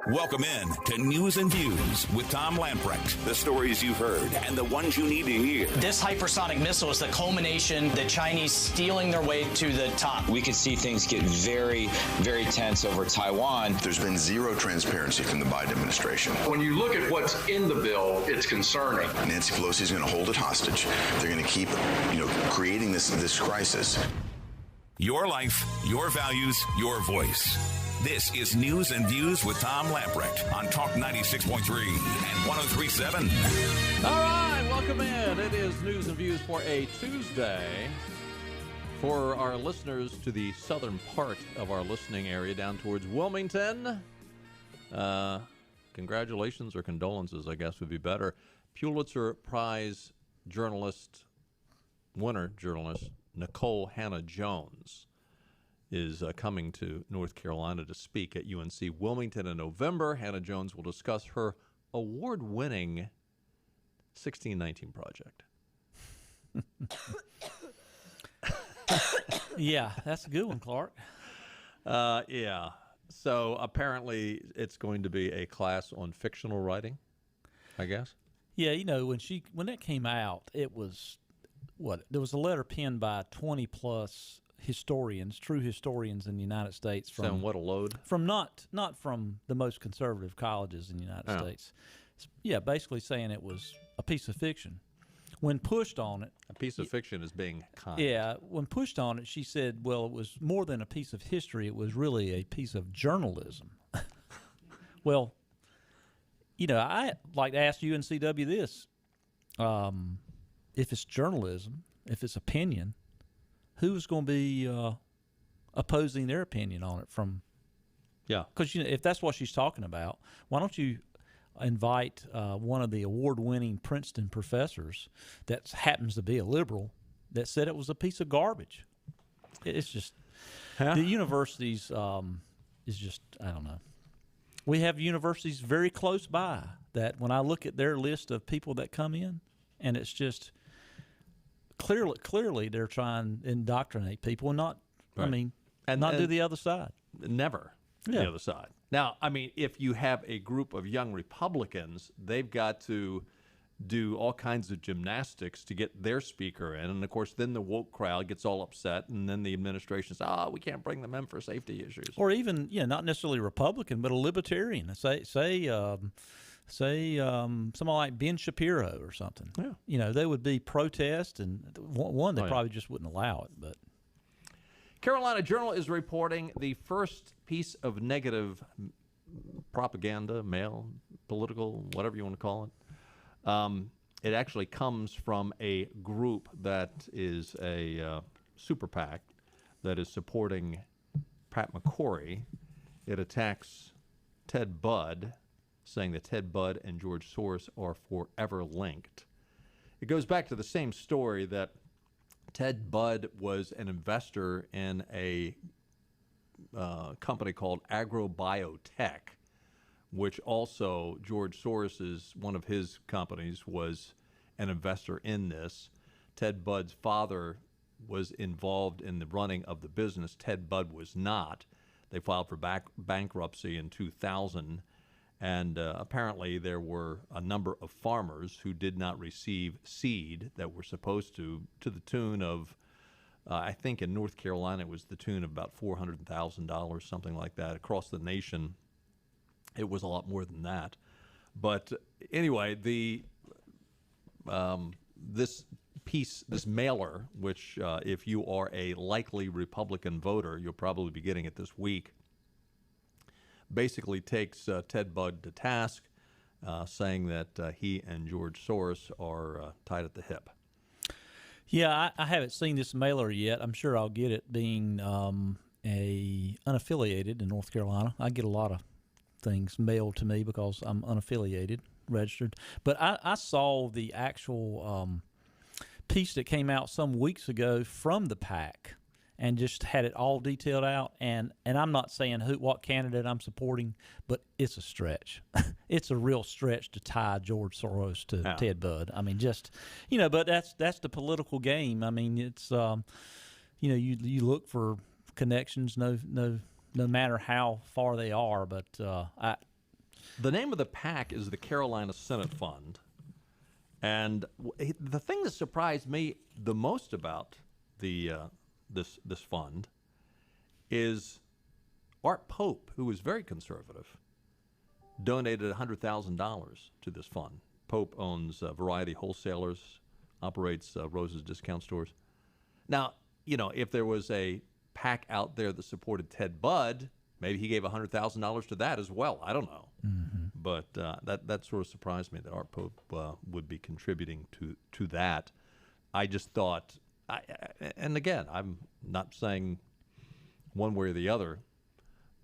Welcome in to News and Views with Tom Lamprecht. The stories you've heard and the ones you need to hear. This hypersonic missile is the culmination, the Chinese stealing their way to the top. We could see things get very, very tense over Taiwan. There's been zero transparency from the Biden administration. When you look at what's in the bill, it's concerning. Nancy Pelosi is going to hold it hostage. They're going to keep, creating this crisis. Your life, your values, your voice. This is News and Views with Tom Lamprecht on Talk 96.3 and 103.7. All right, welcome in. It is News and Views for a Tuesday. For our listeners to the southern part of our listening area down towards Wilmington, congratulations or condolences, I guess would be better. Pulitzer Prize winner journalist Nicole Hannah-Jones is coming to North Carolina to speak at UNC Wilmington in November. Hannah-Jones will discuss her award-winning 1619 project. Yeah, that's a good one, Clark. Yeah. So apparently it's going to be a class on fictional writing, I guess. Yeah, when that came out, it was there was a letter penned by 20 plus historians, true historians in the United States. From what a load? From not from the most conservative colleges in the United States. Yeah, basically saying it was a piece of fiction. When pushed on it, a piece of fiction is being kind. Yeah, when pushed on it, she said, well, it was more than a piece of history. It was really a piece of journalism. Well, I'd like to ask UNCW this. If it's journalism, if it's opinion, who's going to be opposing their opinion on it from? Yeah. Because, if that's what she's talking about, why don't you invite one of the award-winning Princeton professors that happens to be a liberal that said it was a piece of garbage? It's just the universities is just, I don't know. We have universities very close by that when I look at their list of people that come in, and it's just clearly they're trying to indoctrinate people and not, right. and do the other side. Never the other side. Now, if you have a group of young Republicans, they've got to do all kinds of gymnastics to get their speaker in. And, of course, then the woke crowd gets all upset, and then the administration says, we can't bring them in for safety issues. Or even, not necessarily Republican, but a libertarian. Say someone like Ben Shapiro or something. Yeah. They would be protest, and they probably just wouldn't allow it. But Carolina Journal is reporting the first piece of negative propaganda, mail, political, whatever you want to call it. It actually comes from a group that is a super PAC that is supporting Pat McCrory. It attacks Ted Budd, saying that Ted Budd and George Soros are forever linked. It goes back to the same story that Ted Budd was an investor in a company called Agrobiotech, which also George Soros, one of his companies, was an investor in this. Ted Budd's father was involved in the running of the business. Ted Budd was not. They filed for bankruptcy in 2000, and apparently there were a number of farmers who did not receive seed that were supposed to the tune of, I think in North Carolina it was the tune of about $400,000, something like that. Across the nation, it was a lot more than that. But anyway, this mailer, which if you are a likely Republican voter, you'll probably be getting it this week, basically takes Ted Budd to task, saying that he and George Soros are tied at the hip. Yeah, I haven't seen this mailer yet. I'm sure I'll get it, being unaffiliated in North Carolina. I get a lot of things mailed to me because I'm unaffiliated, registered. But I saw the actual piece that came out some weeks ago from the PAC and just had it all detailed out. And I'm not saying what candidate I'm supporting, but it's a stretch. It's a real stretch to tie George Soros to Ted Budd. But that's the political game. It's, you look for connections, no no matter how far they are. But the name of the PAC is the Carolina Senate Fund. And the thing that surprised me the most about this fund is Art Pope, who was very conservative, donated $100,000 to this fund. Pope owns Variety Wholesalers, operates Rose's discount stores. Now, if there was a PAC out there that supported Ted Budd, maybe he gave $100,000 to that as well. I don't know. Mm-hmm. But that sort of surprised me that Art Pope would be contributing to that. I just thought, and again, I'm not saying one way or the other,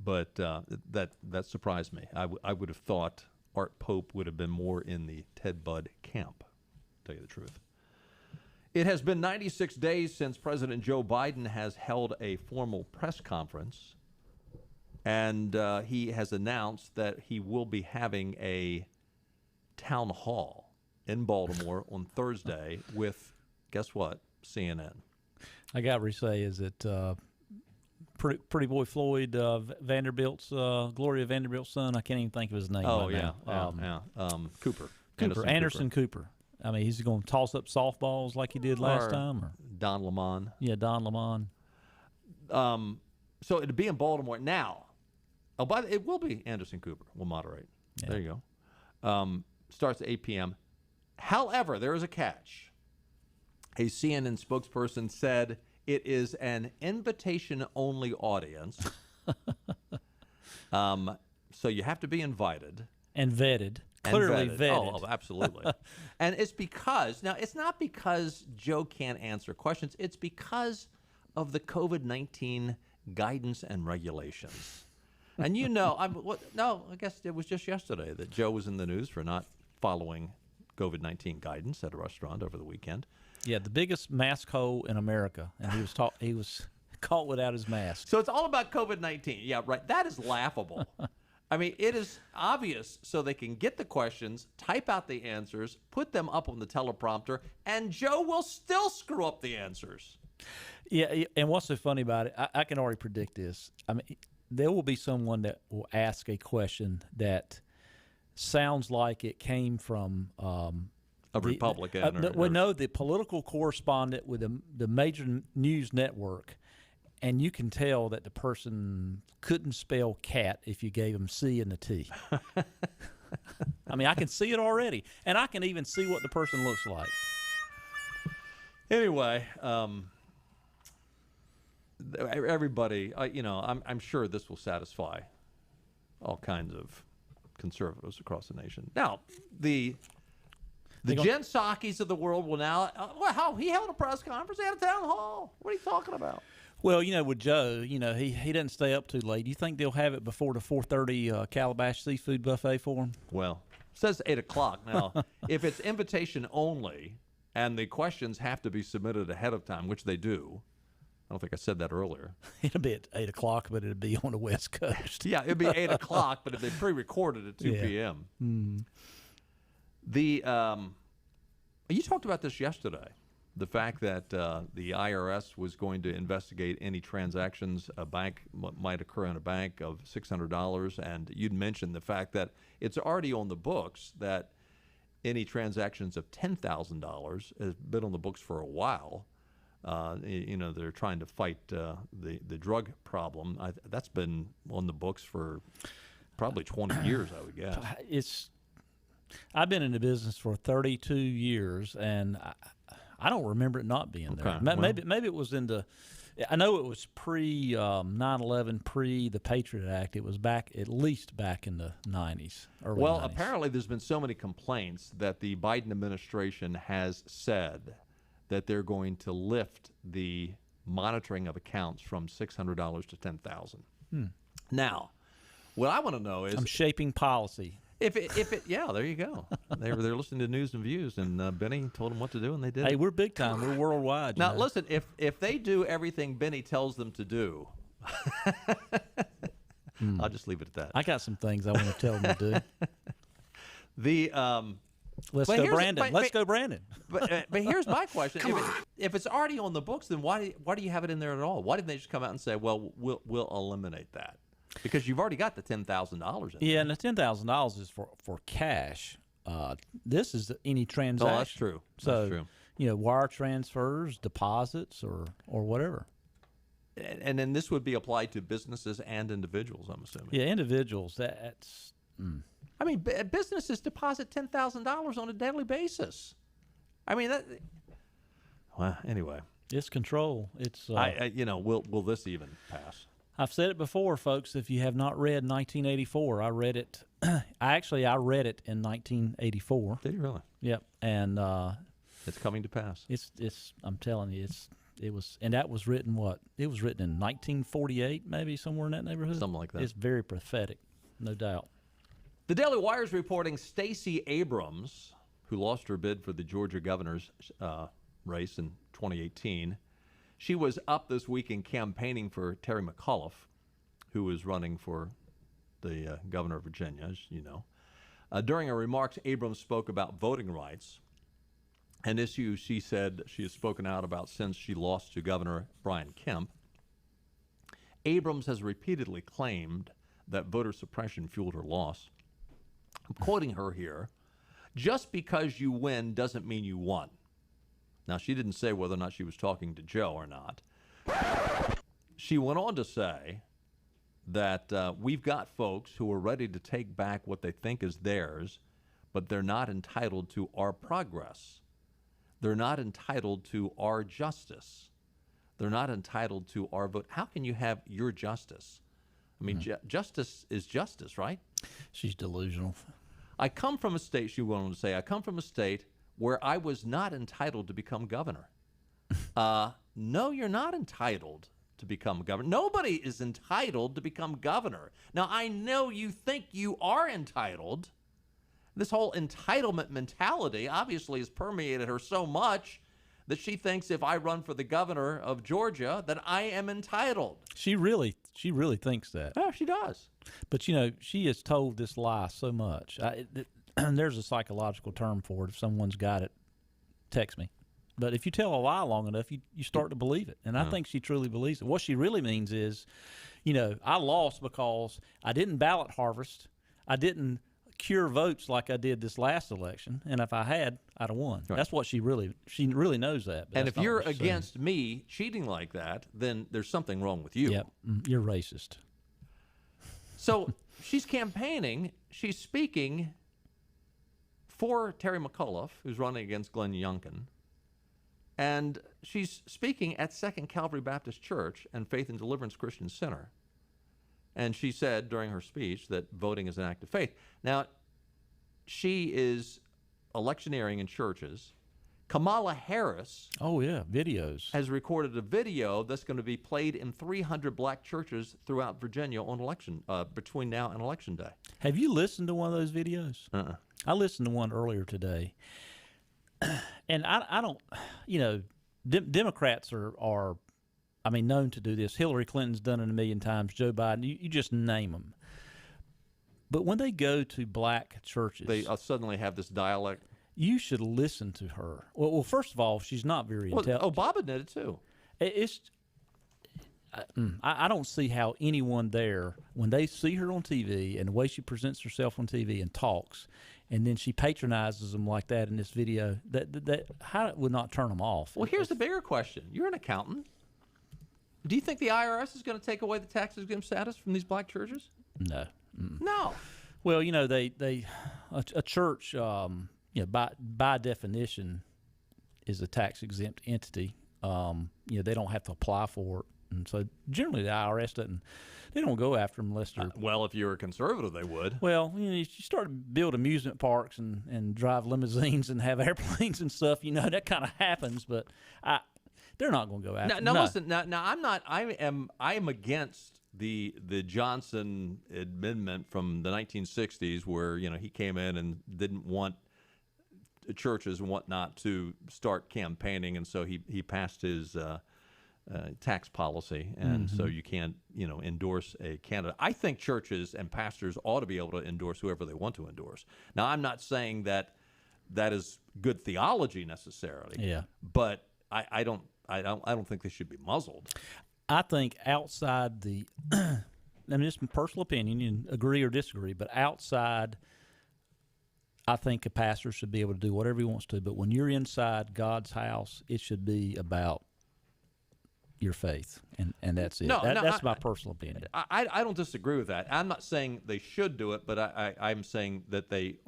but that surprised me. I would have thought Art Pope would have been more in the Ted Budd camp, to tell you the truth. It has been 96 days since President Joe Biden has held a formal press conference, and he has announced that he will be having a town hall in Baltimore on Thursday with, guess what, CNN. I got to say, is it Pretty Boy Floyd Vanderbilt's, Gloria Vanderbilt's son? I can't even think of his name right now. Cooper. Anderson Cooper. I mean, he's going to toss up softballs like he did last time? Or Don Lemon. Yeah, Don Lemon. So it'll be in Baltimore now. It will be Anderson Cooper will moderate. Yeah. There you go. Starts at 8 p.m. However, there is a catch. A CNN spokesperson said it is an invitation-only audience. So you have to be invited. And vetted. Clearly vetted. Oh, absolutely. And it's not because Joe can't answer questions. It's because of the COVID-19 guidance and regulations. And I guess it was just yesterday that Joe was in the news for not following COVID-19 guidance at a restaurant over the weekend. Yeah, the biggest mask hole in America, and he was caught without his mask. So it's all about COVID-19. Yeah, right. That is laughable. I mean, it is obvious, so they can get the questions, type out the answers, put them up on the teleprompter, and Joe will still screw up the answers. Yeah, and what's so funny about it, I can already predict this. I mean, there will be someone that will ask a question that sounds like it came from a Republican. The political correspondent with the major news network, and you can tell that the person couldn't spell cat if you gave them C and the T. I mean, I can see it already, and I can even see what the person looks like. Anyway, everybody, I'm sure this will satisfy all kinds of conservatives across the nation. Now, the Jen Psaki's of the world will now. He held a press conference. He had a town hall. What are you talking about? Well, with Joe, he doesn't stay up too late. Do you think they'll have it before the 4:30 Calabash Seafood Buffet for him? Well, it says 8 o'clock. Now, if it's invitation only and the questions have to be submitted ahead of time, which they do, I don't think I said that earlier. It'll be at 8 o'clock, but it'll be on the West Coast. Yeah, it'll be 8 o'clock, but if they pre-recorded at 2 p.m. Mm-hmm. You talked about this yesterday. The fact that the IRS was going to investigate any transactions a bank might occur in a bank of $600, and you'd mentioned the fact that it's already on the books that any transactions of $10,000 has been on the books for a while. They're trying to fight the drug problem. That's been on the books for probably 20 years, I would guess. I've been in the business for 32 years, and I don't remember it not being there. Maybe it was I know it was pre 9/11, pre the Patriot Act. It was at least back in the 90s. Early 90s. Apparently there's been so many complaints that the Biden administration has said that they're going to lift the monitoring of accounts from $600 to $10,000. Now, what I want to know is I'm shaping policy. If it, there you go. They're listening to News and Views, and Benny told them what to do, and they did. Hey, we're big time. We're worldwide. Now, listen, if they do everything Benny tells them to do, I'll just leave it at that. I got some things I want to tell them to do. Let's go, Brandon. But here's my question: if it's already on the books, then why do you have it in there at all? Why didn't they just come out and say, "Well, we'll eliminate that"? Because you've already got the $10,000 in Yeah, and the $10,000 is for cash. This is any transaction. Oh, that's true. So, That's true. Wire transfers, deposits, or whatever. And then this would be applied to businesses and individuals, I'm assuming. Yeah, individuals. That's. I mean, businesses deposit $10,000 on a daily basis. I mean, that. Well, anyway, It's control. It's. Will this even pass? I've said it before, folks. If you have not read 1984, I read it. I read it in 1984. Did you really? Yep, and It's coming to pass. it's. I'm telling you, it was, and that was written what? It was written in 1948, maybe somewhere in that neighborhood. Something like that. It's very prophetic, no doubt. The Daily Wire is reporting Stacey Abrams, who lost her bid for the Georgia governor's race in 2018, she was up this weekend campaigning for Terry McAuliffe, who is running for the governor of Virginia, as you know. During her remarks, Abrams spoke about voting rights, an issue she said she has spoken out about since she lost to Governor Brian Kemp. Abrams has repeatedly claimed that voter suppression fueled her loss. I'm quoting her here. Just because you win doesn't mean you won. Now, she didn't say whether or not she was talking to Joe or not. She went on to say that we've got folks who are ready to take back what they think is theirs, but they're not entitled to our progress. They're not entitled to our justice. They're not entitled to our vote. How can you have your justice? I mean, justice is justice, right? She's delusional. I come from a state, she went on to say, I come from a state where I was not entitled to become governor. No, you're not entitled to become governor. Nobody is entitled to become governor. Now, I know you think you are entitled. This whole entitlement mentality obviously has permeated her so much that she thinks if I run for the governor of Georgia, that I am entitled. She really thinks that. Oh, she does. But, she has told this lie so much. There's a psychological term for it. If someone's got it, text me. But if you tell a lie long enough, you start to believe it. And I think she truly believes it. What she really means is, I lost because I didn't ballot harvest. I didn't cure votes like I did this last election. And if I had, I'd have won. Right. That's what she really knows that. And if you're against me cheating like that, then there's something wrong with you. Yep, you're racist. So she's campaigning. She's speaking for Terry McAuliffe, who's running against Glenn Youngkin. And she's speaking at Second Calvary Baptist Church and Faith and Deliverance Christian Center. And she said during her speech that voting is an act of faith. Now, she is electioneering in churches. Kamala Harris videos has recorded a video that's going to be played in 300 black churches throughout Virginia on election between now and Election Day. Have you listened to one of those videos? I listened to one earlier today, and I don't, Democrats are known to do this. Hillary Clinton's done it a million times. Joe Biden, you just name them. But when they go to black churches, they suddenly have this dialect. You should listen to her. Well, first of all, she's not very intelligent. Obama did it too. I don't see how anyone there, when they see her on TV and the way she presents herself on TV and talks, and then she patronizes them like that in this video, that how it would not turn them off. Well, here's the bigger question. You're an accountant. Do you think the IRS is going to take away the tax exempt status from these black churches? No. No. Well, a church, by definition, is a tax exempt entity. They don't have to apply for it. And so generally the IRS they don't go after them unless they're... well, if you're a conservative, they would. Well, you start to build amusement parks and drive limousines and have airplanes and stuff, that kind of happens, but they're not going to go after them. Listen, now I'm not... I am against the Johnson amendment from the 1960s where, he came in and didn't want churches and whatnot to start campaigning, and so he passed his... tax policy, and so you can't, endorse a candidate. I think churches and pastors ought to be able to endorse whoever they want to endorse. Now, I'm not saying that is good theology necessarily. Yeah. But I don't think they should be muzzled. I think outside the mean, it's my personal opinion, you can agree or disagree, but outside, I think a pastor should be able to do whatever he wants to. But when you're inside God's house, it should be about your faith, and that's it. That's my personal opinion. I don't disagree with that. I'm not saying they should do it, but I'm saying that they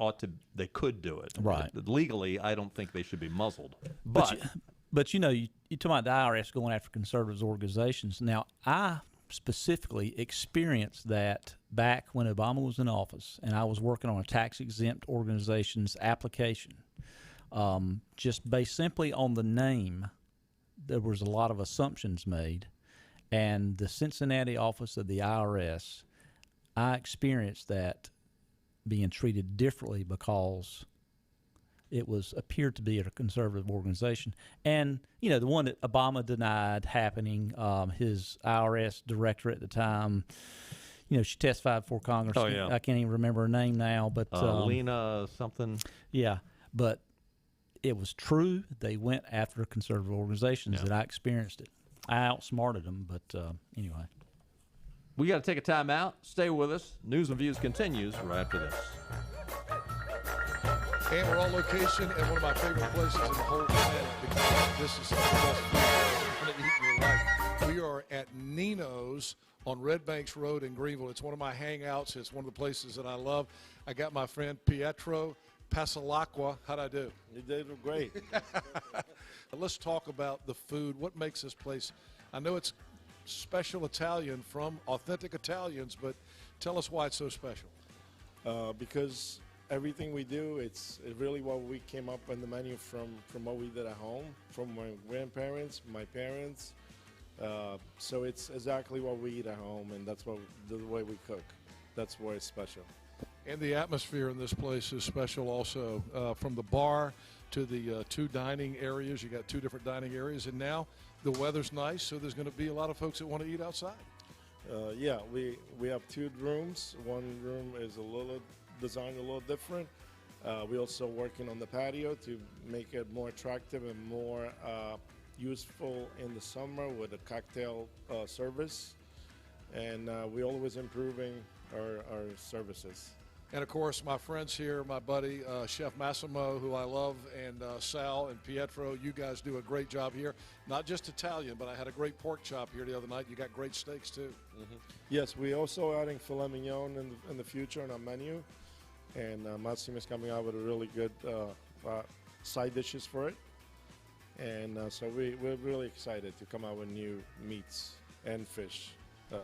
could do it. Right. Legally, I don't think they should be muzzled. But you know, you talk about the IRS going after conservative organizations. Now, I specifically experienced that back when Obama was in office, and I was working on a tax-exempt organization's application. Just based simply on the name, there was a lot of assumptions made, and the Cincinnati office of the IRS, I experienced that being treated differently because it appeared to be a conservative organization. And, you know, the one that Obama denied happening, his IRS director at the time, you know, she testified before Congress. Oh, yeah. I can't even remember her name now. But Lena something. Yeah, but it was true. They went after conservative organizations, and I experienced it. I outsmarted them, but anyway. We got to take a time out. Stay with us. News and Views continues right after this. And we're on location at one of my favorite places in the whole planet because this is some of the best food you're going to eat in your life. We are at Nino's on Red Banks Road in Greenville. It's one of my hangouts. It's one of the places that I love. I got my friend Pietro Pasalacqua. How'd I do? You did great. Let's talk about the food. What makes this place? I know it's special Italian from authentic Italians, but tell us why it's so special. Because everything we do, it's really what we came up on the menu from what we did at home, from my grandparents, my parents. So it's exactly what we eat at home, and that's the way we cook. That's why it's special. And the atmosphere in this place is special also. From the bar to the two dining areas. You got two different dining areas, and now the weather's nice, so there's going to be a lot of folks that want to eat outside. Yeah, we have two rooms. One room is designed a little different. We're also working on the patio to make it more attractive and more useful in the summer with a cocktail service. And we're always improving our services. And, of course, my friends here, my buddy, Chef Massimo, who I love, and Sal and Pietro, you guys do a great job here. Not just Italian, but I had a great pork chop here the other night. You got great steaks, too. Mm-hmm. Yes, we're also adding filet mignon in the future on our menu. And Massimo is coming out with a really good side dishes for it. And so we're really excited to come out with new meats and fish dishes.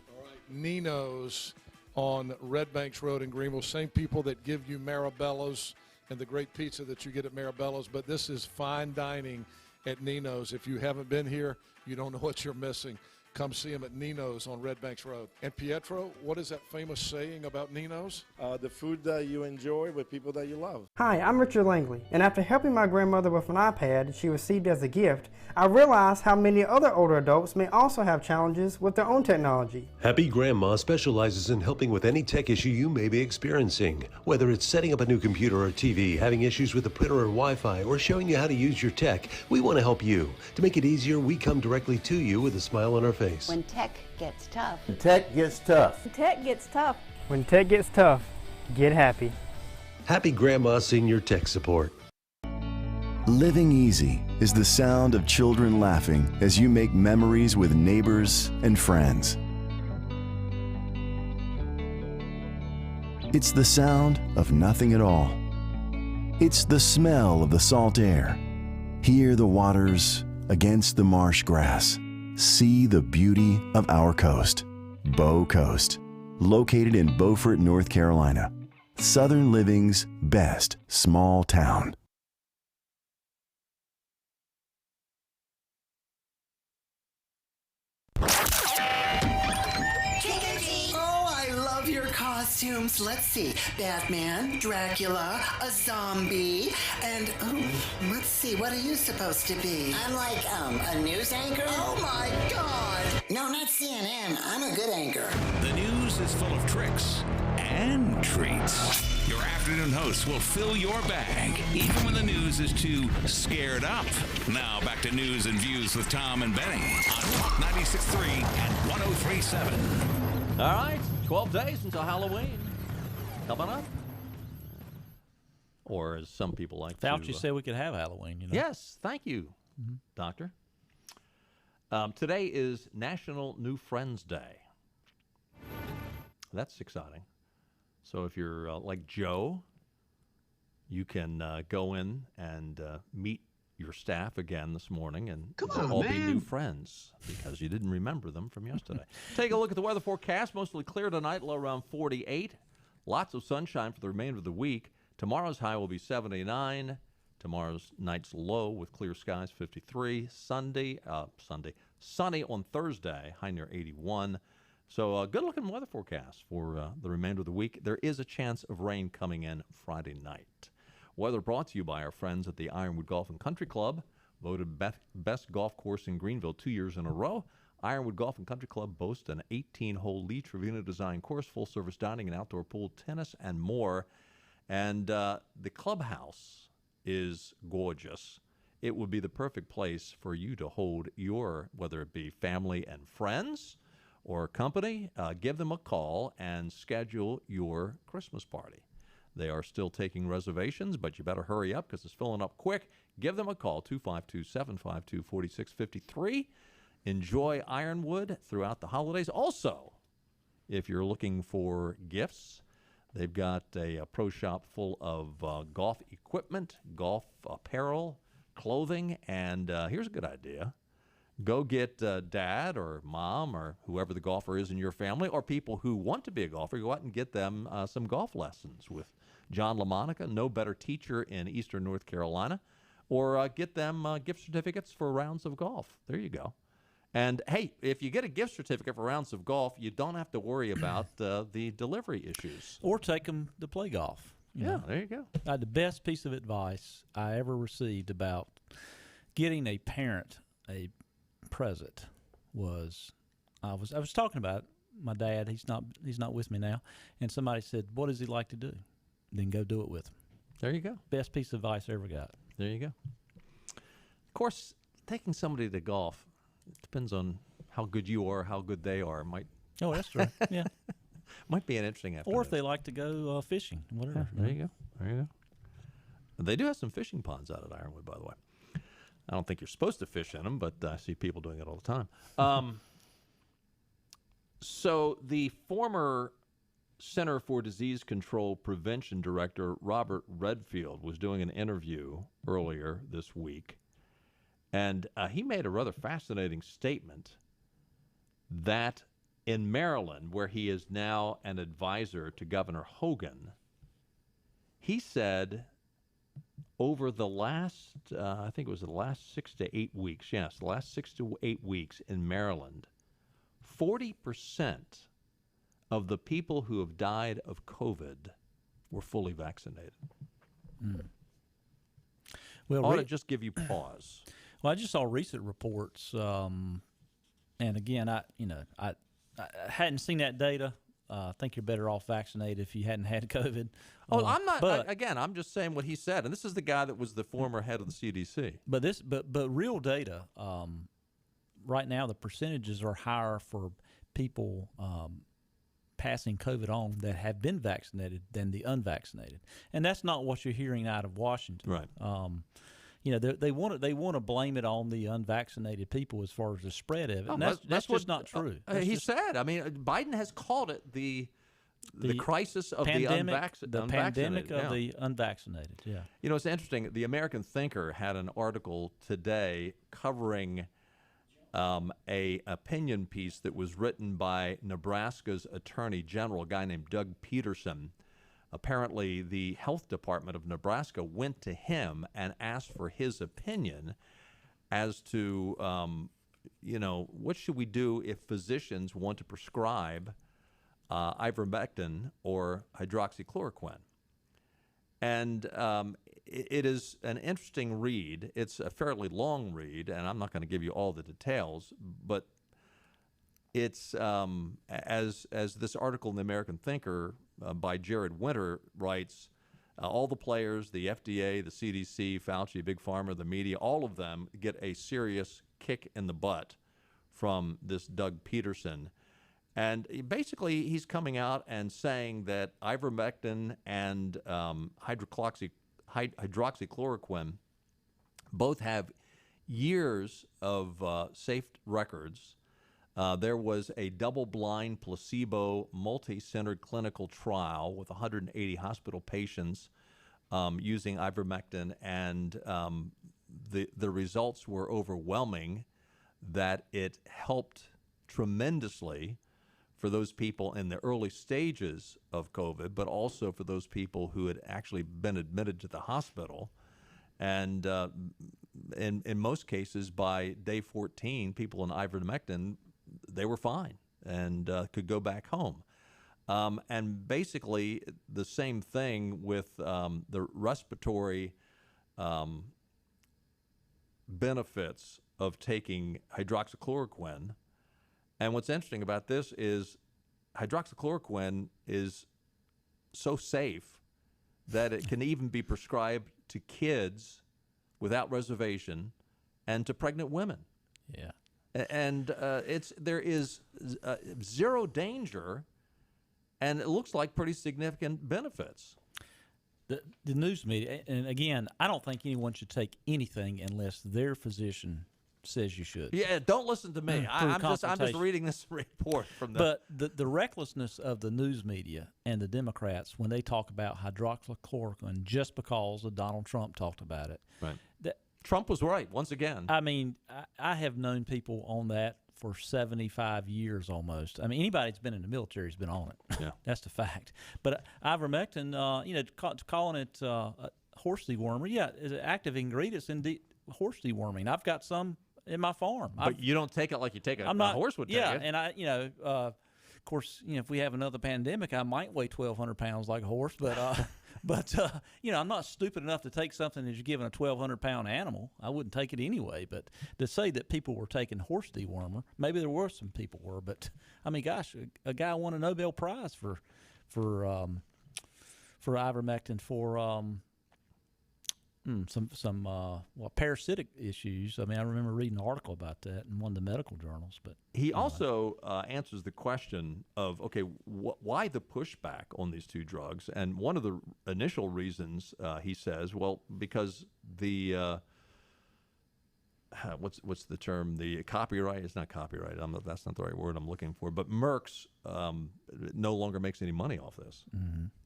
All right, Nino's on Red Banks Road in Greenville. Same people that give you Marabello's and the great pizza that you get at Marabello's, but this is fine dining at Nino's. If you haven't been here, you don't know what you're missing. Come see them at Nino's on Red Banks Road. And Pietro, what is that famous saying about Nino's? The food that you enjoy with people that you love. Hi, I'm Richard Langley, and after helping my grandmother with an iPad she received as a gift, I realized how many other older adults may also have challenges with their own technology. Happy Grandma specializes in helping with any tech issue you may be experiencing. Whether it's setting up a new computer or TV, having issues with the printer or Wi-Fi, or showing you how to use your tech, we want to help you. To make it easier, we come directly to you with a smile on our face. When tech gets tough. When tech gets tough. When tech gets tough. When tech gets tough, get happy. Happy Grandma Senior Tech Support. Living easy is the sound of children laughing as you make memories with neighbors and friends. It's the sound of nothing at all. It's the smell of the salt air. Hear the waters against the marsh grass. See the beauty of our coast, Bow Coast, located in Beaufort, North Carolina, Southern Living's best small town. Costumes. Let's see. Batman, Dracula, a zombie, and let's see. What are you supposed to be? I'm like a news anchor. Oh my God! No, not CNN. I'm a good anchor. The news is full of tricks and treats. Your afternoon hosts will fill your bag, even when the news is too scared up. Now back to News and Views with Tom and Benny on 96.3 and 103.7. All right, 12 days until Halloween. Coming up. Or as some people like Fauci to... said we could have Halloween, you know. Yes, thank you, Doctor. Today is National New Friends Day. That's exciting. So if you're like Joe, you can go in and meet your staff again this morning, and they'll all be new friends because you didn't remember them from yesterday. Take a look at the weather forecast. Mostly clear tonight, low around 48. Lots of sunshine for the remainder of the week. Tomorrow's high will be 79. Tomorrow's night's low with clear skies, 53. Sunny on Thursday, high near 81. So good-looking weather forecast for the remainder of the week. There is a chance of rain coming in Friday night. Weather brought to you by our friends at the Ironwood Golf and Country Club, voted best golf course in Greenville 2 years in a row. Ironwood Golf and Country Club boasts an 18-hole Lee Trevino design course, full-service dining and outdoor pool, tennis, and more. And the clubhouse is gorgeous. It would be the perfect place for you to hold your, whether it be family and friends or company, give them a call and schedule your Christmas party. They are still taking reservations, but you better hurry up because it's filling up quick. Give them a call, 252-752-4653. Enjoy Ironwood throughout the holidays. Also, if you're looking for gifts, they've got a pro shop full of golf equipment, golf apparel, clothing, and here's a good idea. Go get dad or mom or whoever the golfer is in your family, or people who want to be a golfer, go out and get them some golf lessons with John LaMonica, no better teacher in Eastern North Carolina, or get them gift certificates for rounds of golf. There you go. And, hey, if you get a gift certificate for rounds of golf, you don't have to worry about the delivery issues. Or take them to play golf. Yeah, there you go. The best piece of advice I ever received about getting a parent a present was I was talking about my dad. He's not with me now, and somebody said, "What does he like to do?" Then go do it with him. There you go. Best piece of advice I ever got. There you go. Of course, taking somebody to golf, it depends on how good you are, how good they are. Oh, that's true. Yeah. Might be an interesting afternoon. Or if they like to go fishing, whatever. Yeah, there you go. There you go. They do have some fishing ponds out at Ironwood, by the way. I don't think you're supposed to fish in them, but I see people doing it all the time. So the former Center for Disease Control Prevention Director, Robert Redfield, was doing an interview earlier this week, and he made a rather fascinating statement that in Maryland, where he is now an advisor to Governor Hogan, he said over the last, I think it was the last 6 to 8 weeks, yes, the last 6 to 8 weeks in Maryland, 40% of the people who have died of COVID were fully vaccinated. Well, ought to just give you pause. Well, I just saw recent reports, and again, I hadn't seen that data. I think you're better off vaccinated if you hadn't had COVID. Oh, I'm not. I'm just saying what he said, and this is the guy that was the former head of the CDC. But real data. Right now, the percentages are higher for people passing COVID on that have been vaccinated than the unvaccinated, and that's not what you're hearing out of Washington. Right. They want to blame it on the unvaccinated people as far as the spread of it. And that's just not true. He said. I mean, Biden has called it the crisis of pandemic, the unvaccinated. Pandemic of the unvaccinated. Yeah. You know, it's interesting. The American Thinker had an article today covering a opinion piece that was written by Nebraska's Attorney General, a guy named Doug Peterson. Apparently, the health department of Nebraska went to him and asked for his opinion as to, what should we do if physicians want to prescribe ivermectin or hydroxychloroquine. And it is an interesting read. It's a fairly long read, and I'm not going to give you all the details, but it's, as this article in the American Thinker by Jared Winter writes, all the players, the FDA, the CDC, Fauci, Big Pharma, the media, all of them get a serious kick in the butt from this Doug Peterson. And basically, he's coming out and saying that ivermectin and hydroxychloroquine both have years of safe records. There was a double-blind, placebo, multi-centered clinical trial with 180 hospital patients using ivermectin, and the results were overwhelming that it helped tremendously for those people in the early stages of COVID, but also for those people who had actually been admitted to the hospital. And in most cases, by day 14, people on ivermectin, they were fine and could go back home. And basically, the same thing with the respiratory benefits of taking hydroxychloroquine. And what's interesting about this is hydroxychloroquine is so safe that it can even be prescribed to kids without reservation and to pregnant women. Yeah. And there is zero danger, and it looks like pretty significant benefits. The news media, and again, I don't think anyone should take anything unless their physician says you should. Yeah, don't listen to me. I'm just reading this report from the. But the recklessness of the news media and the Democrats when they talk about hydroxychloroquine just because of Donald Trump talked about it. Right. Trump was right once again. I mean, I have known people on that for 75 years almost. I mean, anybody that's been in the military has been on it. Yeah. That's the fact. But ivermectin, calling it horse dewormer, yeah, is an active ingredient in horse deworming. I've got some in my farm. But you don't take it like you take a horse would take it. Yeah, and of course, if we have another pandemic, I might weigh 1,200 pounds like a horse, but I'm not stupid enough to take something that you're giving a 1,200-pound animal. I wouldn't take it anyway. But to say that people were taking horse dewormer, maybe there were some people were, but I mean, gosh, a guy won a Nobel Prize for ivermectin for some parasitic issues. I mean, I remember reading an article about that in one of the medical journals. But he also answers the question of, okay, why the pushback on these two drugs? And one of the initial reasons, he says, well, because the what's the term? The copyright. It's not copyright. That's not the right word I'm looking for. But Merck's no longer makes any money off this,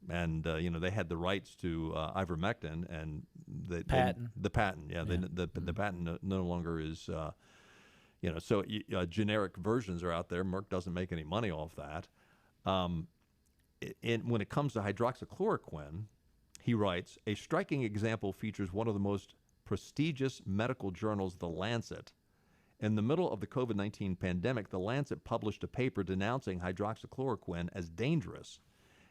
and they had the rights to ivermectin, and the patent. The patent no longer is. So generic versions are out there. Merck doesn't make any money off that. When it comes to hydroxychloroquine, he writes, a striking example features one of the most prestigious medical journals, The Lancet. In the middle of the COVID-19 pandemic, The Lancet published a paper denouncing hydroxychloroquine as dangerous.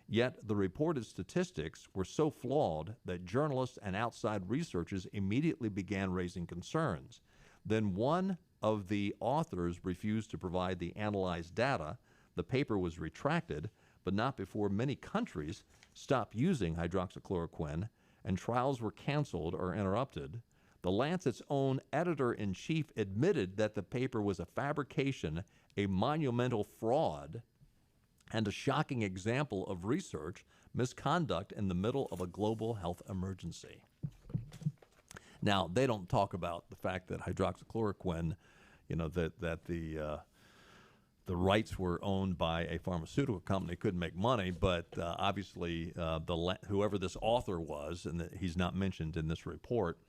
Yet the reported statistics were so flawed that journalists and outside researchers immediately began raising concerns. Then one of the authors refused to provide the analyzed data. The paper was retracted, but not before many countries stopped using hydroxychloroquine and trials were canceled or interrupted. The Lancet's own editor-in-chief admitted that the paper was a fabrication, a monumental fraud, and a shocking example of research misconduct in the middle of a global health emergency. Now, they don't talk about the fact that hydroxychloroquine, that the rights were owned by a pharmaceutical company, couldn't make money, but obviously whoever this author was, and he's not mentioned in this report,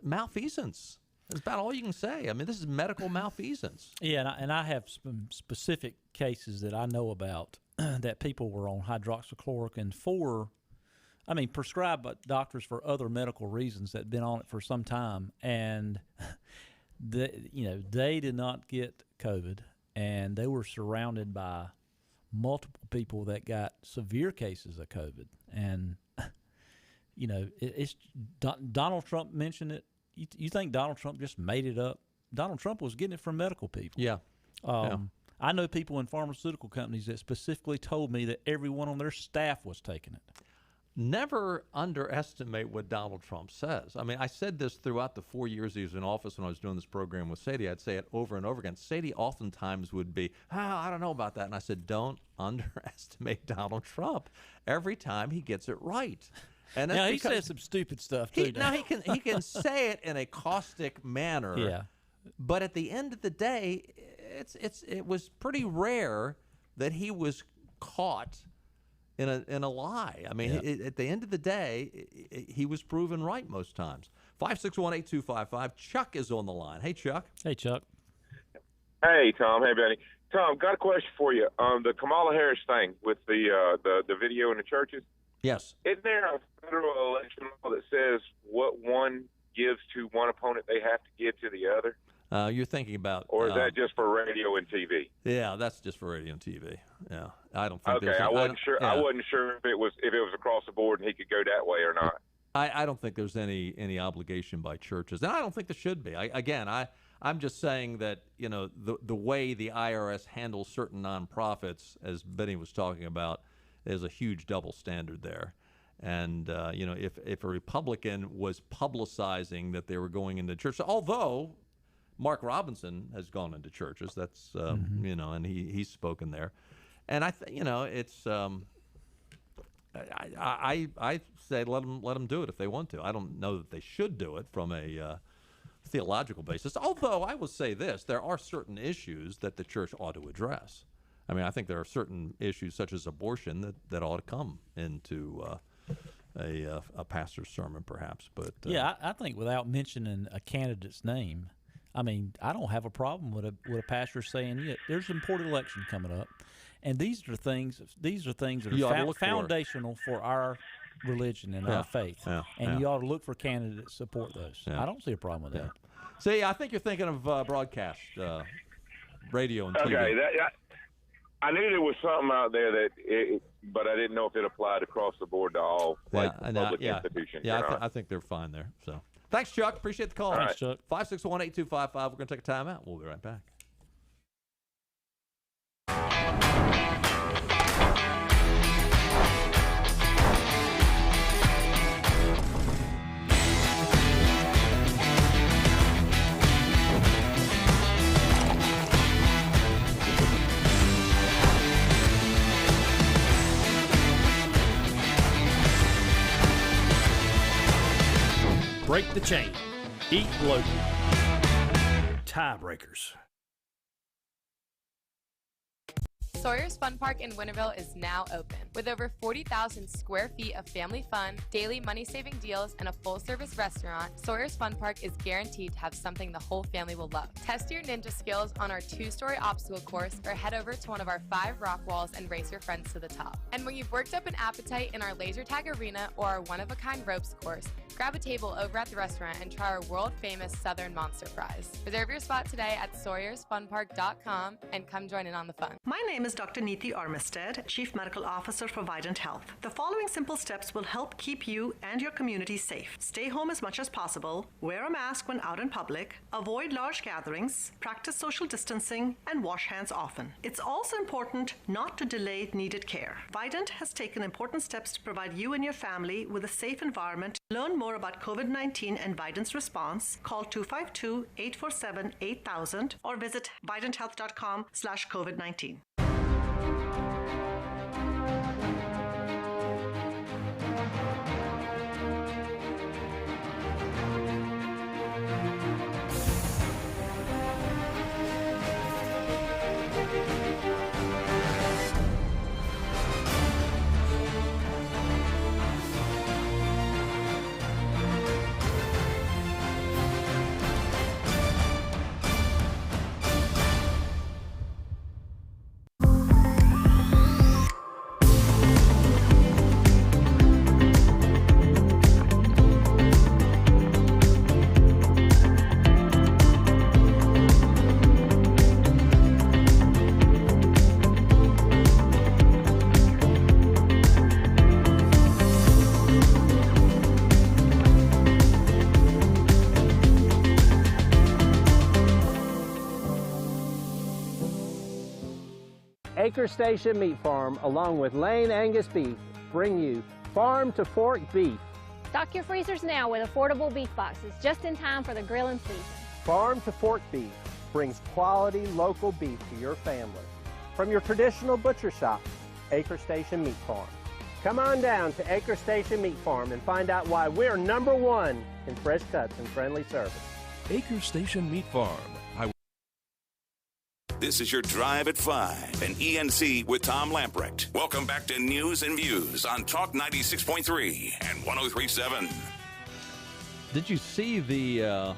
malfeasance. That's about all you can say. I mean, this is medical malfeasance. Yeah, and I have some specific cases that I know about that people were on hydroxychloroquine prescribed by doctors for other medical reasons that had been on it for some time, and they did not get COVID, and they were surrounded by multiple people that got severe cases of COVID. And, it's Donald Trump mentioned it. You think Donald Trump just made it up? Donald Trump was getting it from medical people. Yeah. I know people in pharmaceutical companies that specifically told me that everyone on their staff was taking it. never underestimate what Donald Trump says. I mean, I said this throughout the 4 years he was in office when I was doing this program with Sadie. I'd say it over and over again. Sadie oftentimes would be, I don't know about that. And I said, don't underestimate Donald Trump. Every time he gets it right. And now, he says some stupid stuff, too. He can say it in a caustic manner. Yeah. But at the end of the day, it was pretty rare that he was caught in a lie. I mean, at the end of the day, he was proven right most times. 5618255. Chuck is on the line. Hey, Chuck. Hey, Chuck. Hey, Tom. Hey, Benny. Tom, got a question for you. The Kamala Harris thing with the video in the churches. Yes. Isn't there a federal election law that says what one gives to one opponent, they have to give to the other? You're thinking about, or is that just for radio and TV? Yeah, that's just for radio and TV. Yeah, I don't think. Okay, I wasn't sure. Yeah. I wasn't sure if it was across the board and he could go that way or not. I don't think there's any obligation by churches, and I don't think there should be. I'm just saying that the way the IRS handles certain nonprofits, as Benny was talking about, is a huge double standard there. And if a Republican was publicizing that they were going into church, although Mark Robinson has gone into churches. That's and he's spoken there, and I say let them do it if they want to. I don't know that they should do it from a theological basis. Although I will say this: there are certain issues that the church ought to address. I mean, I think there are certain issues such as abortion that ought to come into a pastor's sermon, perhaps. But I think without mentioning a candidate's name. I mean, I don't have a problem with a pastor saying, "Yeah, there's an important election coming up," and these are things that are foundational for our religion and our faith, and you ought to look for candidates to support those. I don't see a problem with that. See, I think you're thinking of broadcast radio and TV. Okay, I knew there was something out there but I didn't know if it applied across the board to all public institutions. Yeah, I think they're fine there. So. Thanks, Chuck. Appreciate the call. Thanks, Chuck. 5618255. We're going to take a time out. We'll be right back. Break the chain. Eat local. Tiebreakers. Sawyer's Fun Park in Winterville is now open. With over 40,000 square feet of family fun, daily money-saving deals, and a full-service restaurant, Sawyer's Fun Park is guaranteed to have something the whole family will love. Test your ninja skills on our 2-story obstacle course or head over to one of our 5 rock walls and race your friends to the top. And when you've worked up an appetite in our laser tag arena or our one-of-a-kind ropes course, grab a table over at the restaurant and try our world-famous Southern Monster Fries. Reserve your spot today at SawyersFunPark.com and come join in on the fun. My name is Dr. Neeti Armistead, Chief Medical Officer for Vidant Health. The following simple steps will help keep you and your community safe. Stay home as much as possible, wear a mask when out in public, avoid large gatherings, practice social distancing, and wash hands often. It's also important not to delay needed care. Vidant has taken important steps to provide you and your family with a safe environment. Learn more about COVID-19 and Vidant's response. Call 252-847-8000 or visit vidanthealth.com/COVID-19. Acre Station Meat Farm, along with Lane Angus Beef, bring you farm to fork beef. Stock your freezers now with affordable beef boxes, just in time for the grilling season. Farm to fork beef brings quality local beef to your family. From your traditional butcher shop, Acre Station Meat Farm. Come on down to Acre Station Meat Farm and find out why we're #1 in fresh cuts and friendly service. Acre Station Meat Farm. This is your Drive at 5 and ENC with Tom Lamprecht. Welcome back to News and Views on Talk 96.3 and 103.7. Did you see the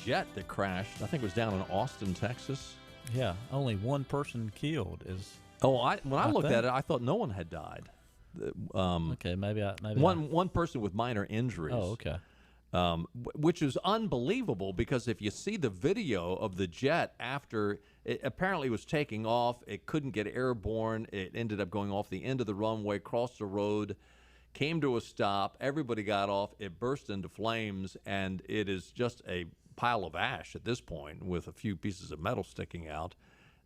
jet that crashed? I think it was down in Austin, Texas. Yeah, only one person killed is. Oh, when I looked at it, I thought no one had died. Okay, maybe one person with minor injuries. Oh, okay. Which is unbelievable because if you see the video of the jet after it apparently was taking off, it couldn't get airborne. It ended up going off the end of the runway, crossed the road, came to a stop. Everybody got off. It burst into flames, and it is just a pile of ash at this point with a few pieces of metal sticking out.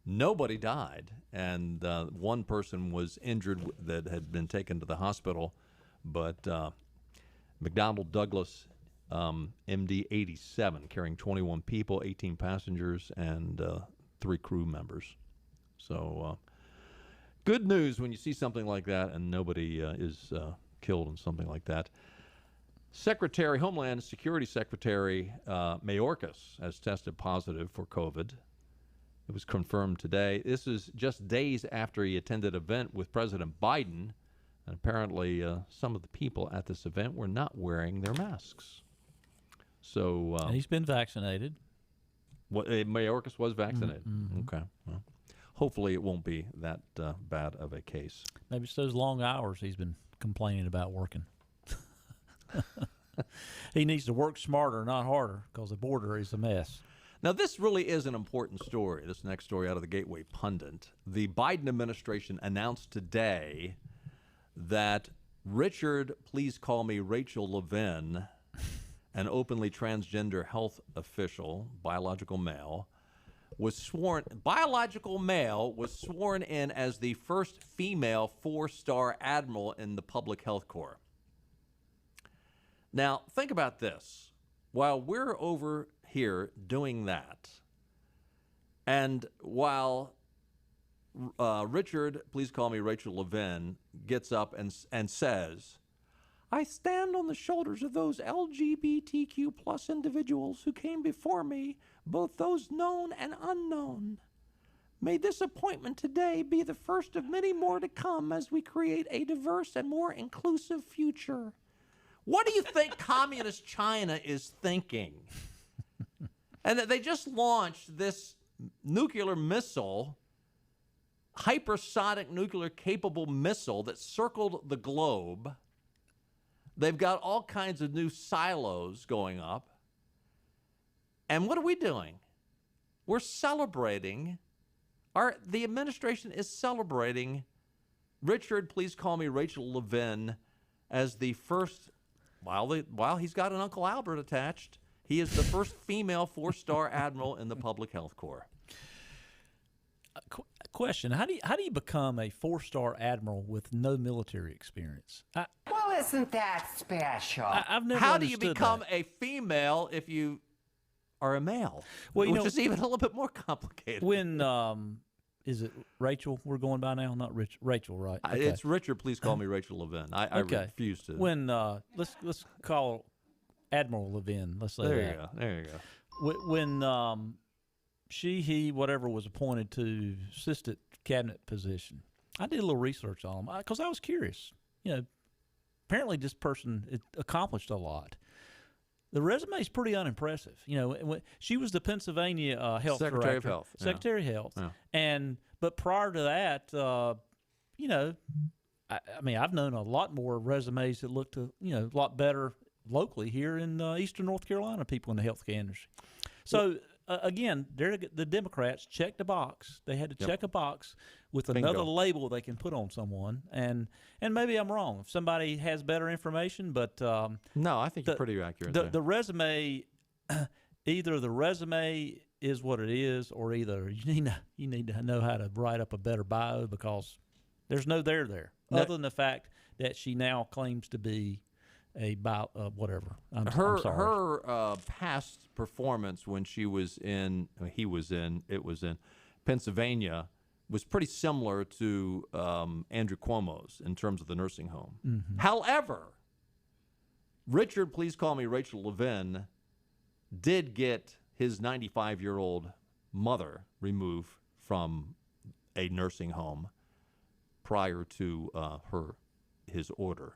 Nobody died, and one person was injured that had been taken to the hospital, but McDonnell Douglas MD-87 carrying 21 people, 18 passengers, and 3 crew members. So good news when you see something like that and nobody is killed in something like that. Homeland Security Secretary Mayorkas has tested positive for COVID. It was confirmed today. This is just days after he attended an event with President Biden, and apparently some of the people at this event were not wearing their masks. So and he's been vaccinated. Mayorkas was vaccinated. Mm-hmm. Okay. Well, hopefully it won't be that bad of a case. Maybe it's those long hours he's been complaining about working. He needs to work smarter, not harder, because the border is a mess. Now, this really is an important story, this next story out of the Gateway Pundit. The Biden administration announced today that Richard, please call me Rachel Levin, an openly transgender health official, biological male, was sworn in as the first female 4-star admiral in the Public Health Corps. Now, think about this. While we're over here doing that, and while Richard, please call me Rachel Levin, gets up and says, I stand on the shoulders of those LGBTQ plus individuals who came before me, both those known and unknown. May this appointment today be the first of many more to come as we create a diverse and more inclusive future. What do you think Communist China is thinking? And that they just launched this nuclear missile, hypersonic nuclear capable missile that circled the globe. They've got all kinds of new silos going up. And what are we doing? We're celebrating. The administration is celebrating Richard, please call me Rachel Levin, as the first, while he's got an Uncle Albert attached, he is the first female 4-star admiral in the Public Health Corps. Question: How do you become a 4-star admiral with no military experience? Well, isn't that special? I've never. How do you understood become that. a female if you are a male? Well, which is even a little bit more complicated. When is it Rachel we're going by now? Not Rich. Rachel, right? Okay. It's Richard. Please call me Rachel Levin. I refuse to. When let's call Admiral Levin. Let's say there you go. There you go. When he, whatever, was appointed to assistant cabinet position, I did a little research on him because I was curious. Apparently this person accomplished a lot. The resume is pretty unimpressive. When she was the Pennsylvania health Secretary director, of Health. Secretary of Health, Yeah. But prior to that, I've known a lot more resumes that looked a lot better locally here in Eastern North Carolina. People in the healthcare industry. So again, the Democrats checked a box. They had to check a box with another label they can put on someone, and maybe I'm wrong. If somebody has better information, but no, I think you're pretty accurate. The resume, either the resume is what it is, or either you need to know how to write up a better bio because there's no there. Other than the fact that she now claims to be a whatever. I'm her sorry. Her past performance when it was in Pennsylvania was pretty similar to Andrew Cuomo's in terms of the nursing home. Mm-hmm. However, Richard, please call me Rachel Levin, did get his 95-year-old mother removed from a nursing home prior to his order.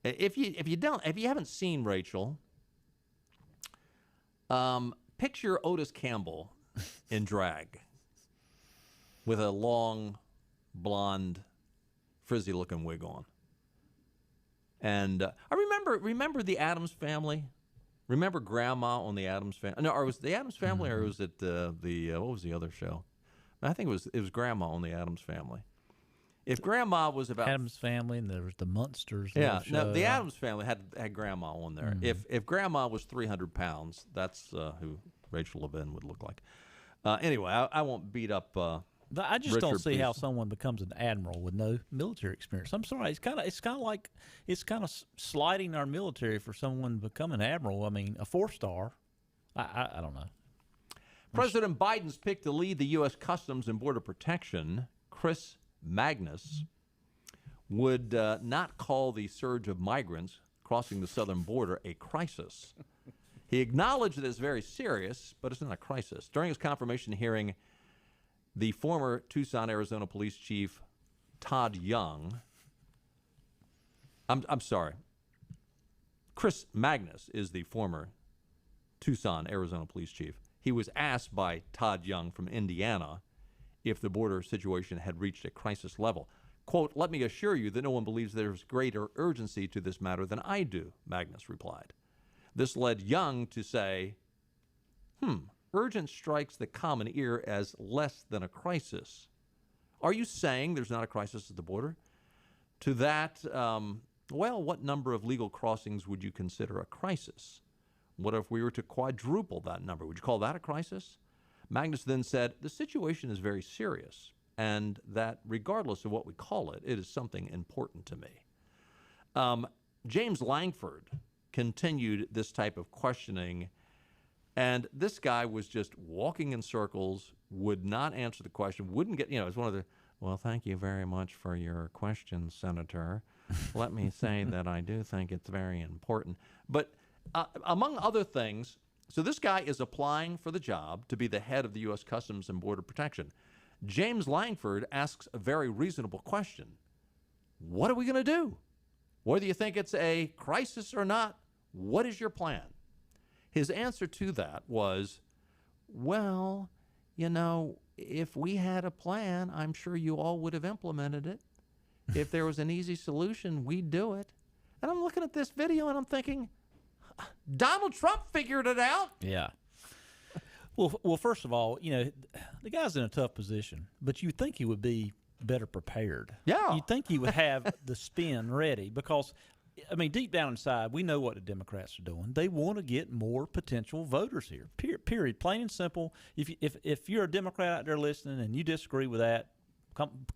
If you haven't seen Rachel, picture Otis Campbell in drag with a long, blonde, frizzy-looking wig on. And I remember the Addams Family. Remember Grandma on the Addams Family? No, or was it the Addams Family, or was it what was the other show? I think it was Grandma on the Addams Family. If Grandma was about Addams Family, and there was the Munsters. Yeah, no, the Addams Family had Grandma on there. Mm-hmm. If Grandma was 300 pounds, that's who Rachel Levin would look like. Anyway, I won't beat up. But I just don't see how someone becomes an admiral with no military experience. I'm sorry, it's kind of sliding our military for someone to become an admiral. I mean, a 4-star. I don't know. President Biden's pick to lead the U.S. Customs and Border Protection, Chris Magnus, would not call the surge of migrants crossing the southern border a crisis. He acknowledged that it's very serious, but it's not a crisis. During his confirmation hearing, the former Tucson, Arizona police chief, Todd Young, I'm sorry, Chris Magnus is the former Tucson, Arizona police chief. He was asked by Todd Young from Indiana if the border situation had reached a crisis level. Quote, "Let me assure you that no one believes there's greater urgency to this matter than I do," Magnus replied. This led Young to say, urgent strikes the common ear as less than a crisis. Are you saying there's not a crisis at the border? To that, well, what number of legal crossings would you consider a crisis? What if we were to quadruple that number? Would you call that a crisis? Magnus then said, the situation is very serious, and that regardless of what we call it, it is something important to me. James Langford continued this type of questioning, and this guy was just walking in circles, would not answer the question, wouldn't get, it's one of the, well, thank you very much for your question, Senator. Let me say that I do think it's very important. But among other things, so this guy is applying for the job to be the head of the U.S. Customs and Border Protection. James Langford asks a very reasonable question. What are we going to do? Whether you think it's a crisis or not, what is your plan? His answer to that was, well, if we had a plan, I'm sure you all would have implemented it. If there was an easy solution, we'd do it. And I'm looking at this video and I'm thinking, Donald Trump figured it out. Yeah. Well, first of all, the guy's in a tough position, but you think he would be better prepared. Yeah. You think he would have the spin ready because, deep down inside, we know what the Democrats are doing. They want to get more potential voters here. Period. Plain and simple. If you're a Democrat out there listening and you disagree with that,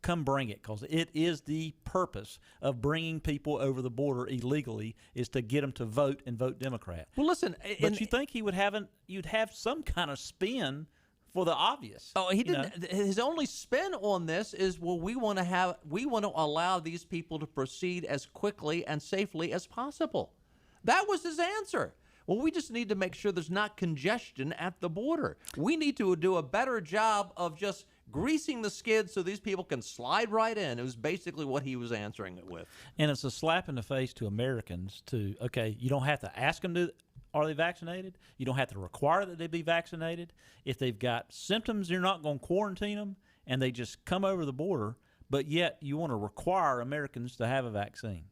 come bring it, because it is the purpose of bringing people over the border illegally is to get them to vote and vote Democrat. Well, listen, but you think you'd have some kind of spin for the obvious. Oh, he didn't. His only spin on this is, well, we want to allow these people to proceed as quickly and safely as possible. That was his answer. Well, we just need to make sure there's not congestion at the border. We need to do a better job of just greasing the skids so these people can slide right in. It was basically what he was answering it with. And it's a slap in the face to Americans you don't have to ask them are they vaccinated? You don't have to require that they be vaccinated. If they've got symptoms, you're not going to quarantine them, and they just come over the border, but yet you want to require Americans to have a vaccine.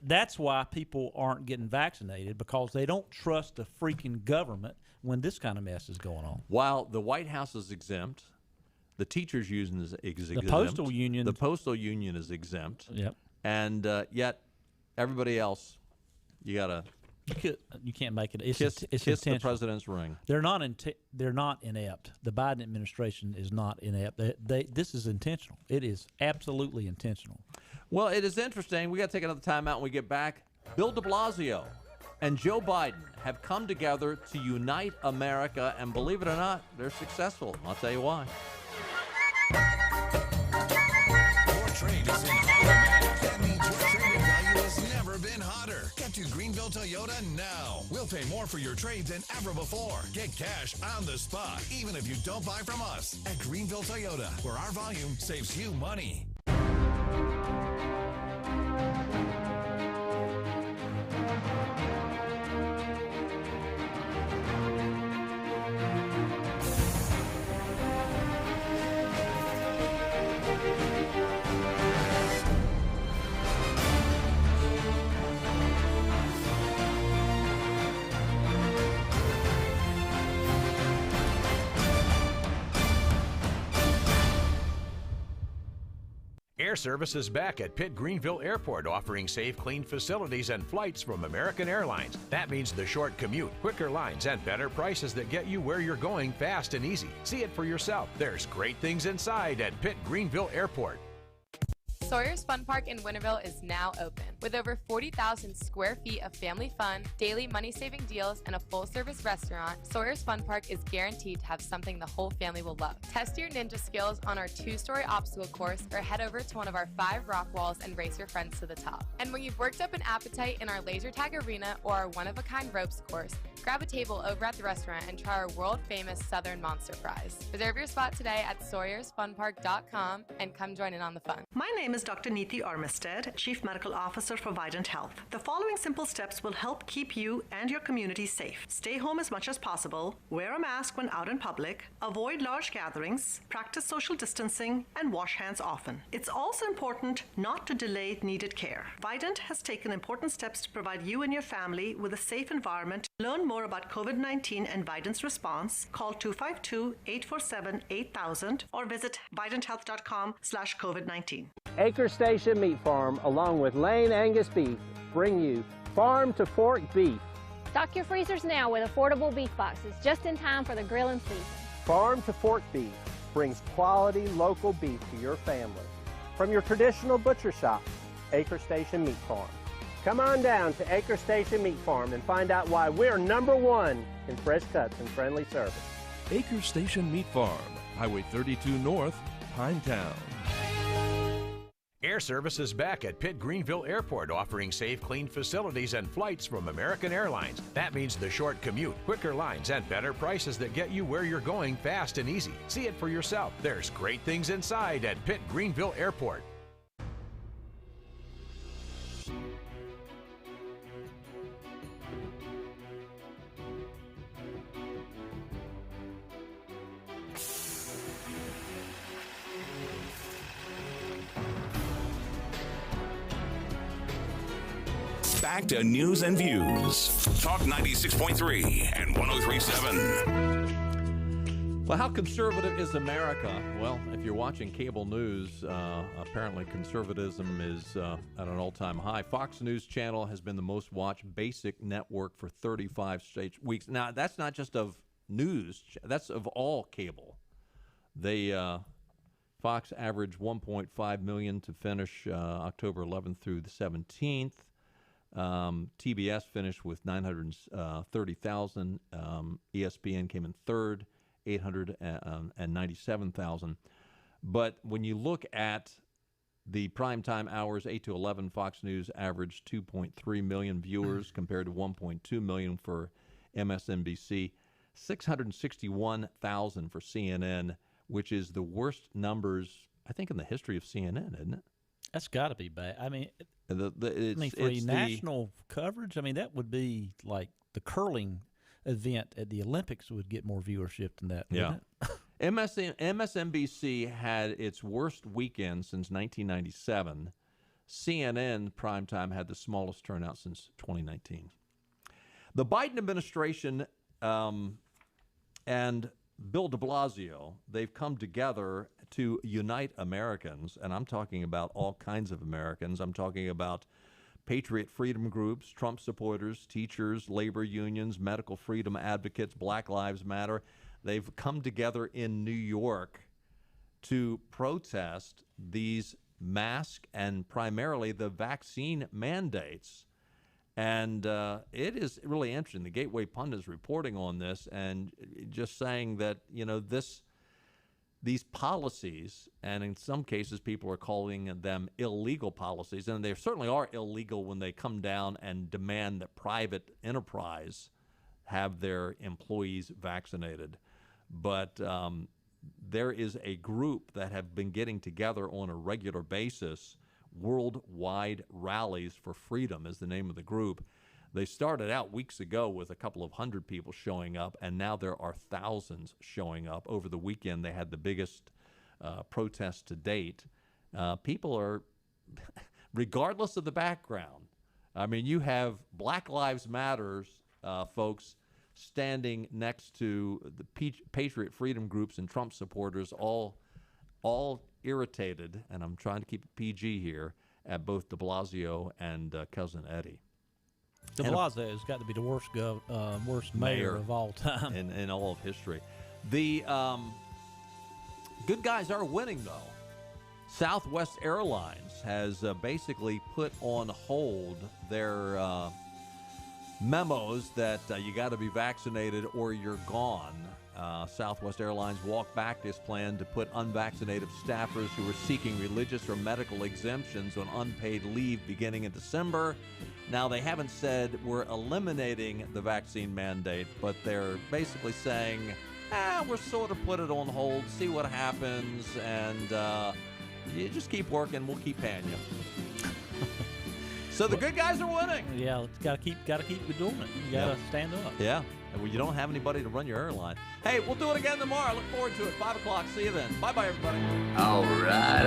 That's why people aren't getting vaccinated, because they don't trust the freaking government when this kind of mess is going on. While the White House is exempt, the teachers' union is exempt. The postal union is exempt. Yep. And yet everybody else, you got to You can't make it. It's Kiss the intentional. president's ring. They're not inept. The Biden administration is not inept. This is intentional. It is absolutely intentional. Well, it is interesting. We got to take another time out when we get back. Bill de Blasio and Joe Biden have come together to unite America, and believe it or not, they're successful. I'll tell you why. Your trade is in higher demand. That means your trade-in value has never been hotter. Get to Greenville Toyota now. We'll pay more for your trade than ever before. Get cash on the spot, even if you don't buy from us. At Greenville Toyota, where our volume saves you money. Air Service is back at Pitt Greenville Airport, offering safe, clean facilities and flights from American Airlines. That means the short commute, quicker lines, and better prices that get you where you're going fast and easy. See it for yourself. There's great things inside at Pitt Greenville Airport. Sawyer's Fun Park in Winterville is now open. With over 40,000 square feet of family fun, daily money-saving deals, and a full-service restaurant, Sawyer's Fun Park is guaranteed to have something the whole family will love. Test your ninja skills on our 2-story obstacle course or head over to one of our 5 rock walls and race your friends to the top. And when you've worked up an appetite in our laser tag arena or our one-of-a-kind ropes course, grab a table over at the restaurant and try our world-famous Southern Monster Fries. Reserve your spot today at SawyersFunPark.com and come join in on the fun. My name is Dr. Neeti Armistead, Chief Medical Officer for Vidant Health. The following simple steps will help keep you and your community safe. Stay home as much as possible, wear a mask when out in public, avoid large gatherings, practice social distancing, and wash hands often. It's also important not to delay needed care. Vidant has taken important steps to provide you and your family with a safe environment. Learn more about COVID-19 and Vidant's response. Call 252-847-8000 or visit vidanthealth.com/COVID-19. Acre Station Meat Farm, along with Lane Angus Beef, bring you farm to fork beef. Stock your freezers now with affordable beef boxes just in time for the grilling season. Farm to fork beef brings quality local beef to your family. From your traditional butcher shop, Acre Station Meat Farm. Come on down to Acre Station Meat Farm and find out why we're #1 in fresh cuts and friendly service. Acre Station Meat Farm, Highway 32 North, Pinetown. Air Service is back at Pitt Greenville Airport, offering safe, clean facilities and flights from American Airlines. That means the short commute, quicker lines, and better prices that get you where you're going fast and easy. See it for yourself. There's great things inside at Pitt Greenville Airport. Back to news and views. Talk 96.3 and 103.7. Well, how conservative is America? Well, if you're watching cable news, apparently conservatism is at an all-time high. Fox News Channel has been the most watched basic network for 35 straight weeks. Now, that's not just of news. That's of all cable. Fox averaged 1.5 million to finish October 11th through the 17th. TBS finished with 930,000. ESPN came in third, 897,000. But when you look at the primetime hours, 8 to 11, Fox News averaged 2.3 million viewers compared to 1.2 million for MSNBC, 661,000 for CNN, which is the worst numbers, I think, in the history of CNN, isn't it? That's got to be bad. I mean, for national coverage, I mean, that would be like the curling event at the Olympics would get more viewership than that. Yeah. MSNBC had its worst weekend since 1997. CNN primetime had the smallest turnout since 2019. The Biden administration and Bill de Blasio, they've come together to unite Americans, and I'm talking about all kinds of Americans. I'm talking about Patriot freedom groups, Trump supporters, teachers, labor unions, medical freedom advocates, Black Lives Matter. They've come together in New York to protest these mask and primarily the vaccine mandates. And it is really interesting. The Gateway Pundit is reporting on this and just saying that, these policies, and in some cases people are calling them illegal policies, and they certainly are illegal when they come down and demand that private enterprise have their employees vaccinated. But there is a group that have been getting together on a regular basis. Worldwide Rallies for Freedom is the name of the group. They started out weeks ago with a couple of hundred people showing up, and now there are thousands showing up. Over the weekend, they had the biggest protest to date. People are, regardless of the background, I mean, you have Black Lives Matters folks standing next to the Patriot freedom groups and Trump supporters, all irritated, and I'm trying to keep it PG here, at both de Blasio and Cousin Eddie. De Blasio has got to be the worst mayor of all time in all of history. The good guys are winning, though. Southwest Airlines has basically put on hold their memos that you got to be vaccinated or you're gone. Southwest Airlines walked back this plan to put unvaccinated staffers who were seeking religious or medical exemptions on unpaid leave beginning in December. Now, they haven't said we're eliminating the vaccine mandate, but they're basically saying, we're sort of put it on hold, see what happens, and you just keep working, we'll keep paying you. So the good guys are winning. Yeah, it's gotta keep doing it. You gotta stand up. Yeah. Well, you don't have anybody to run your airline. Hey, we'll do it again tomorrow. I look forward to it. 5 o'clock. See you then. Bye-bye, everybody. All right.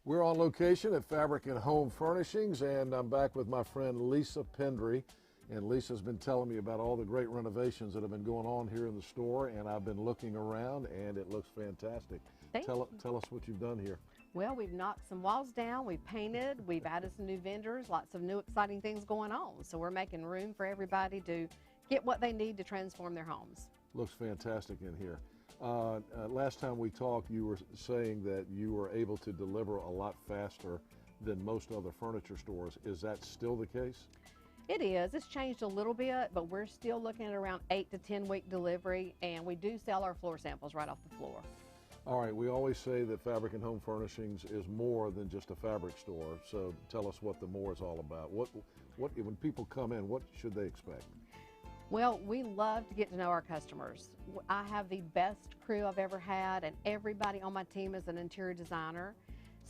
We're on location at Fabric and Home Furnishings, and I'm back with my friend Lisa Pendry. And Lisa's been telling me about all the great renovations that have been going on here in the store, and I've been looking around, and it looks fantastic. Tell us what you've done here. Well, we've knocked some walls down, we've painted, we've added some new vendors, lots of new exciting things going on. So we're making room for everybody to get what they need to transform their homes. Looks fantastic in here. Last time we talked, you were saying that you were able to deliver a lot faster than most other furniture stores. Is that still the case? It is. It's changed a little bit, but we're still looking at around 8 to 10 week delivery, and we do sell our floor samples right off the floor. All right, we always say that Fabric and Home Furnishings is more than just a fabric store, so tell us what the more is all about. What when people come in, what should they expect? Well, we love to get to know our customers. I have the best crew I've ever had, and everybody on my team is an interior designer.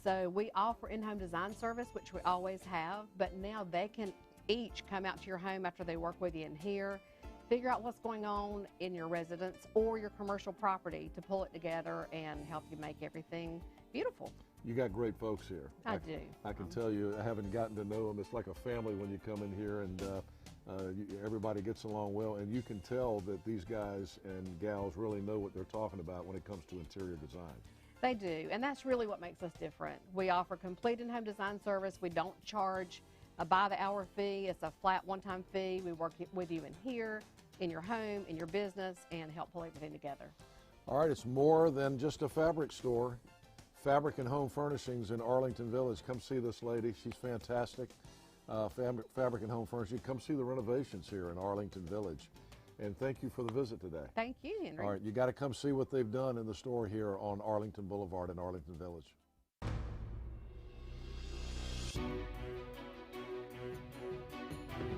So we offer in-home design service, which we always have, but now they can each come out to your home after they work with you in here, figure out what's going on in your residence or your commercial property to pull it together and help you make everything beautiful. You got great folks here. I do. I can tell you, I haven't gotten to know them. It's like a family when you come in here, and everybody gets along well, and you can tell that these guys and gals really know what they're talking about when it comes to interior design. They do, and that's really what makes us different. We offer complete in-home design service. We don't charge a by-the-hour fee. It's a flat one-time fee. We work with you in here, in your home, in your business, and help pull everything together. All right, it's more than just a fabric store. Fabric and Home Furnishings in Arlington Village. Come see this lady. She's fantastic. Fabric and Home Furnishings. Come see the renovations here in Arlington Village. And thank you for the visit today. Thank you, Henry. All right, you got to come see what they've done in the store here on Arlington Boulevard in Arlington Village.